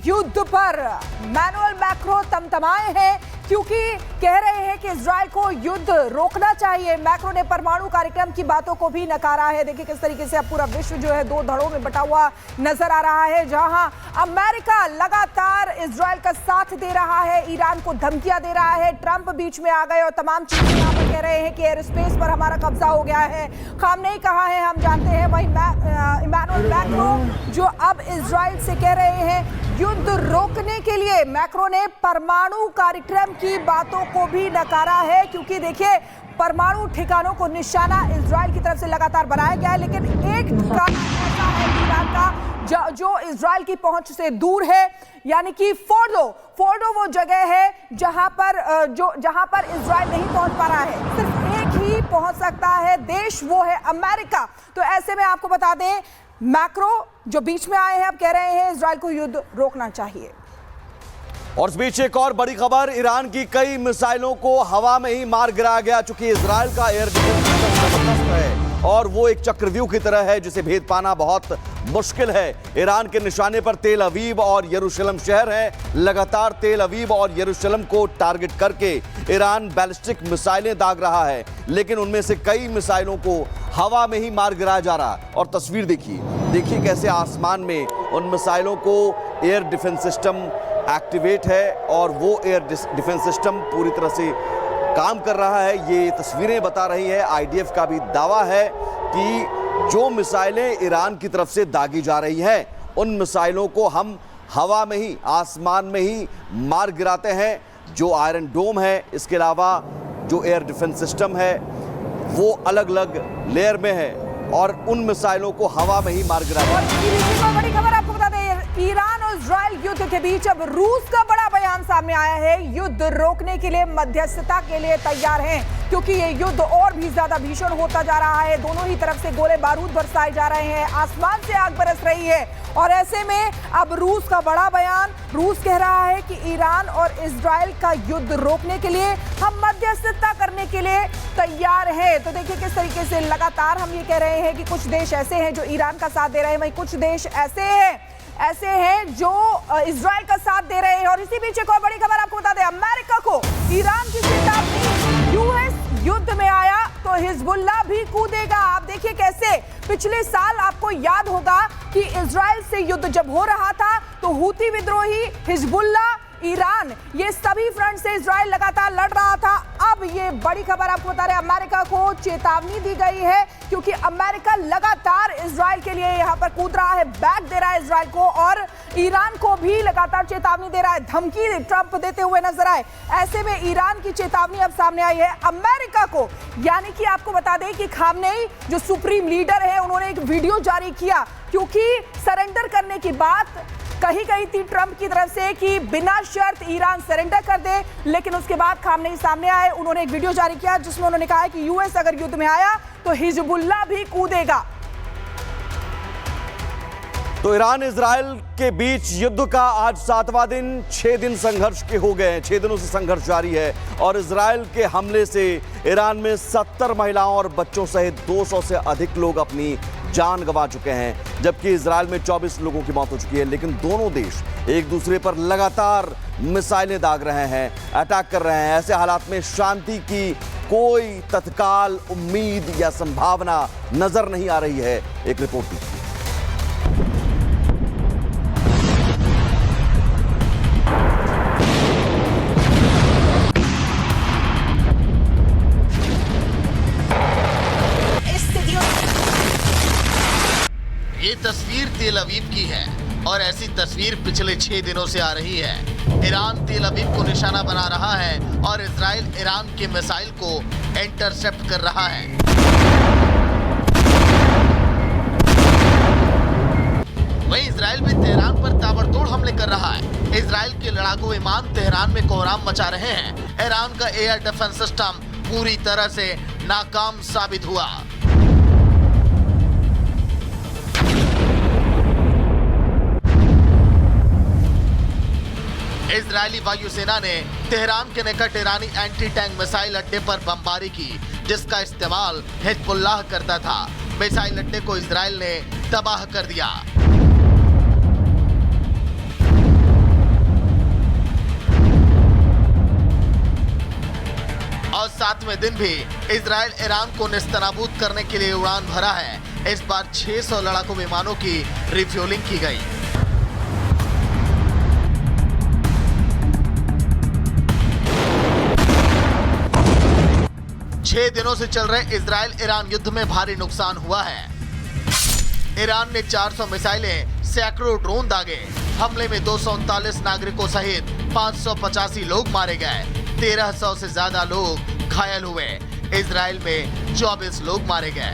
युद्ध पर manual macro तमतमाए हैं क्योंकि कह रहे हैं कि इजराइल को युद्ध रोकना चाहिए। मैक्रो ने परमाणु कार्यक्रम की बातों को भी नकारा है। देखिए किस तरीके से अब पूरा विश्व जो है दो धड़ों में बटा हुआ नजर आ रहा है, जहां अमेरिका लगातार इजराइल का साथ दे रहा है, ईरान को धमकियां दे रहा है, ट्रंप बीच में आ गए और तमाम चीजें यहाँ पर कह रहे हैं कि एयर स्पेस पर हमारा कब्जा हो गया है। खामनेई कहा है हम जानते हैं, वही इमैनुअल मैक्रो जो अब इजराइल से कह रहे हैं युद्ध रोकने के लिए। मैक्रो ने परमाणु कार्यक्रम की बातों को भी नकारा है क्योंकि देखिए परमाणु ठिकानों को निशाना इजराइल की तरफ से लगातार बनाया गया है, लेकिन एक ठिकाना ऐसा है ईरान का जो इजराइल की पहुंच से दूर है, यानी कि फोर्डो वो जगह है जहां पर इजराइल नहीं पहुंच पा रहा है। सिर्फ एक ही पहुंच सकता है देश, वो है अमेरिका। तो ऐसे में आपको बता दें, मैक्रो जो बीच में आए हैं अब कह रहे हैं इजराइल को युद्ध रोकना चाहिए। और इस बीच एक और बड़ी खबर, ईरान की कई मिसाइलों को हवा में ही मार गिराया गया। चूंकि इजराइल का एयर डिफेंस जबरदस्त है और वो एक चक्रव्यूह की तरह है जिसे भेद पाना बहुत मुश्किल है। ईरान के निशाने पर तेल अवीव और यरूशलेम शहर है। लगातार तेल अवीव और यरूशलेम को टारगेट करके ईरान बैलिस्टिक मिसाइलें दाग रहा है, लेकिन उनमें से कई मिसाइलों को हवा में ही मार गिराया जा रहा है। और तस्वीर देखिए कैसे आसमान में उन मिसाइलों को एयर डिफेंस सिस्टम एक्टिवेट है और वो एयर डिफेंस सिस्टम पूरी तरह से काम कर रहा है। ये तस्वीरें बता रही है, आईडीएफ का भी दावा है कि जो मिसाइलें ईरान की तरफ से दागी जा रही हैं उन मिसाइलों को हम हवा में ही, आसमान में ही मार गिराते हैं। जो आयरन डोम है, इसके अलावा जो एयर डिफेंस सिस्टम है वो अलग अलग लेयर में है और उन मिसाइलों को हवा में ही मार गिराते हैं। बड़ी खबर आपको बता दें, ईरान और इजराइल युद्ध के बीच अब रूस का बड़ा बयान सामने आया है। युद्ध रोकने के लिए, मध्यस्थता के लिए तैयार हैं क्योंकि ये युद्ध और भी ज्यादा भीषण होता जा रहा है। दोनों ही तरफ से गोले बारूद बरसाए जा रहे हैं, आसमान से आग बरस रही है और ऐसे में अब रूस का बड़ा बयान। रूस कह रहा है कि ईरान और इजराइल का युद्ध रोकने के लिए हम मध्यस्थता करने के लिए तैयार हैं। तो देखिए किस तरीके से लगातार हम ये कह रहे हैं कि कुछ देश ऐसे हैं जो ईरान का साथ दे रहे हैं, वहीं कुछ देश ऐसे हैं जो इजराइल का साथ दे रहे हैं। और इसी बीच एक और बड़ी खबर आपको बता दें, अमेरिका को ईरान की चेतावनी, यूएस युद्ध में आया तो हिजबुल्लाह भी कूदेगा। आप देखिए कैसे पिछले साल आपको याद होगा कि इजराइल से युद्ध जब हो रहा था तो हूती विद्रोही, हिजबुल्लाह, ईरान, ये सभी फ्रंट से इजराइल लगातार लड़ रहा था। अब ये बड़ी खबर आपको बता रहे हैं, अमेरिका को चेतावनी दी गई है क्योंकि अमेरिका लगातार इजराइल के लिए यहां पर कूद रहा है, बैक दे रहा है इजराइल को और ईरान को भी लगातार चेतावनी दे रहा है, धमकी ट्रंप देते हुए नजर आए। ऐसे में ईरान की चेतावनी अब सामने आई है अमेरिका को। यानी कि आपको बता दें कि खामनेई जो सुप्रीम लीडर है, उन्होंने एक वीडियो जारी किया क्योंकि सरेंडर करने की बात कही थी ट्रंप की तरफ से कि बिना शर्त ईरान सरेंडर कर दे, लेकिन उसके बाद खामनेई सामने आए, उन्होंने एक वीडियो जारी किया जिसमें उन्होंने कहा है कि यूएस अगर युद्ध में आया तो हिजबुल्लाह भी कूदेगा। तो ईरान इजराइल के बीच युद्ध का आज 7वां दिन, 6 दिन संघर्ष के हो गए हैं, 6 दिनों से संघर्ष जारी है और इजराइल के हमले से ईरान में 70 महिलाओं और बच्चों सहित 200 से अधिक लोग अपनी जान गंवा चुके हैं, जबकि इजराइल में 24 लोगों की मौत हो चुकी है। लेकिन दोनों देश एक दूसरे पर लगातार मिसाइलें दाग रहे हैं, अटैक कर रहे हैं। ऐसे हालात में शांति की कोई तत्काल उम्मीद या संभावना नजर नहीं आ रही है। एक रिपोर्ट दी। ये तस्वीर तेल अवीव की है और ऐसी तस्वीर पिछले 6 दिनों से आ रही है। ईरान तेल अवीव को निशाना बना रहा है और इजराइल ईरान के मिसाइल को इंटरसेप्ट कर रहा है। वहीं इजराइल भी तेहरान पर ताबड़तोड़ हमले कर रहा है। इजराइल के लड़ाकू विमान तेहरान में कोहराम मचा रहे हैं। ईरान का एयर डिफेंस सिस्टम पूरी तरह से नाकाम साबित हुआ। इजरायली वायुसेना ने तेहरान के निकट ईरानी एंटी टैंक मिसाइल अड्डे पर बमबारी की, जिसका इस्तेमाल हिजबुल्लाह करता था। मिसाइल अड्डे को इजराइल ने तबाह कर दिया। 7वें दिन भी इजराइल ईरान को नेस्तनाबूद करने के लिए उड़ान भरा है। इस बार 600 लड़ाकू विमानों की रिफ्यूलिंग की गई। छह दिनों से चल रहे इजराइल ईरान युद्ध में भारी नुकसान हुआ है। ईरान ने 400 मिसाइलें, सैकड़ों ड्रोन दागे। हमले में 239 नागरिकों सहित 585 लोग मारे गए, 1300 से ज्यादा लोग घायल हुए। इजराइल में 24 लोग मारे गए।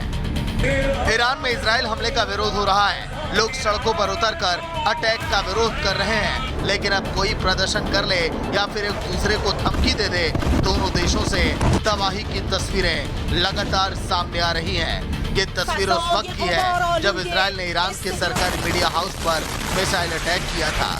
ईरान में इजराइल हमले का विरोध हो रहा है। लोग सड़कों पर उतरकर अटैक का विरोध कर रहे हैं, लेकिन अब कोई प्रदर्शन कर ले या फिर एक दूसरे को धमकी दे दे, दोनों देशों से तबाही की तस्वीरें लगातार सामने आ रही हैं। ये तस्वीर उस वक्त की है जब इजराइल ने ईरान के सरकारी मीडिया हाउस पर मिसाइल अटैक किया था।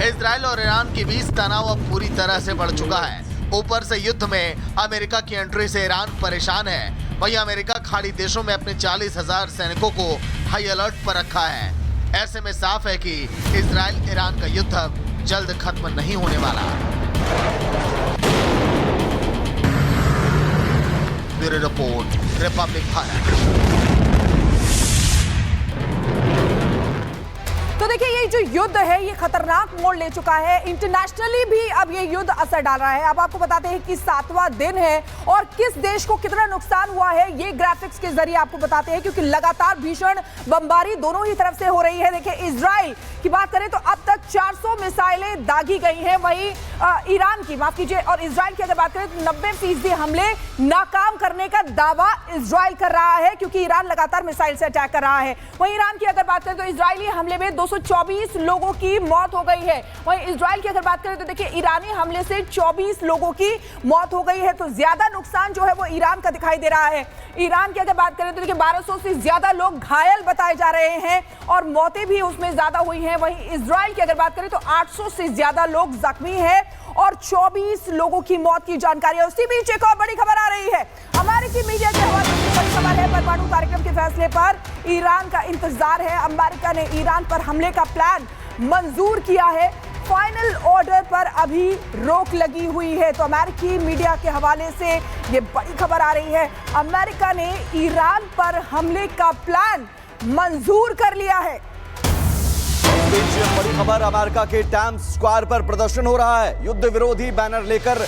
इजराइल और ईरान के बीच तनाव अब पूरी तरह से बढ़ चुका है। ऊपर से युद्ध में अमेरिका की एंट्री से ईरान परेशान है। वहीं अमेरिका खाड़ी देशों में अपने 40,000 सैनिकों को हाई अलर्ट पर रखा है। ऐसे में साफ है कि इजराइल ईरान का युद्ध अब जल्द खत्म नहीं होने वाला। Bureau report, Republic Bharat. तो देखिए, ये जो युद्ध है ये खतरनाक मोड़ ले चुका है। इंटरनेशनली भी अब ये युद्ध असर डाल रहा है। अब आपको बताते हैं कि 7वां दिन है और किस देश को कितना नुकसान हुआ है ये ग्राफिक्स के जरिए आपको बताते हैं, क्योंकि लगातार भीषण बमबारी दोनों ही तरफ से हो रही है। देखिए, इजराइल की बात करें तो अब तक 400 मिसाइलें दागी गई हैं। वहीं ईरान की, माफ कीजिए, और इजराइल की अगर बात करें तो 90% हमले नाकाम करने का दावा इजराइल कर रहा है, क्योंकि ईरान लगातार मिसाइल से अटैक कर रहा है। वहीं ईरान की अगर बात करें तो इजरायली हमले में 224 लोगों की मौत हो गई है। वहीं इजराइल की अगर बात करें तो देखिए, ईरानी हमले से 24 लोगों की मौत हो गई है। तो ज्यादा नुकसान जो है वो ईरान का दिखाई दे रहा है। ईरान की अगर बात करें तो देखिए, 1200 से ज्यादा लोग घायल बताए जा रहे हैं और मौतें भी उसमें ज्यादा हुई हैं। वहीं इजराइल की अगर बात करें तो 800 से ज्यादा लोग जख्मी हैं और 24 लोगों की मौत की जानकारी है। उसी बीच एक और बड़ी खबर आ रही है। अमेरिकी मीडिया के हवाले से बड़ी खबर है। परमाणु कार्यक्रम के फैसले पर ईरान का इंतजार है। अमेरिका ने ईरान पर हमले का प्लान मंजूर किया है। फाइनल ऑर्डर पर अभी रोक लगी हुई है। तो अमेरिकी मीडिया के हवाले से ये बड़ी खबर आ रही है। अमेरिका ने ईरान पर हमले का प्लान मंजूर कर लिया है। बड़ी खबर, अमेरिका के टाइम्स स्क्वायर पर प्रदर्शन हो रहा है। युद्ध विरोधी बैनर लेकर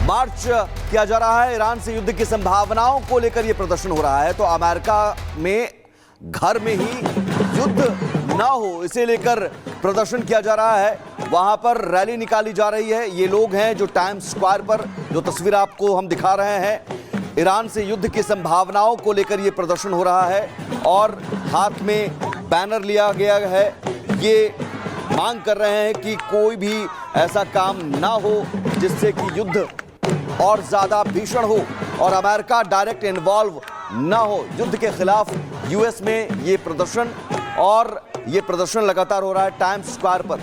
मार्च किया जा रहा है। ईरान से युद्ध की संभावनाओं को लेकर यह प्रदर्शन हो रहा है। तो अमेरिका में घर में ही युद्ध ना हो, इसे लेकर प्रदर्शन किया जा रहा है। वहां पर रैली निकाली जा रही है। ये लोग हैं जो टाइम्स स्क्वायर पर, जो तस्वीर आपको हम दिखा रहे हैं, ईरान से युद्ध की संभावनाओं को लेकर यह प्रदर्शन हो रहा है और हाथ में बैनर लिया गया है। ये मांग कर रहे हैं कि कोई भी ऐसा काम ना हो जिससे कि युद्ध और ज्यादा भीषण हो और अमेरिका डायरेक्ट इन्वॉल्व ना हो। युद्ध के खिलाफ यूएस में ये प्रदर्शन लगातार हो रहा है टाइम्स स्क्वायर पर।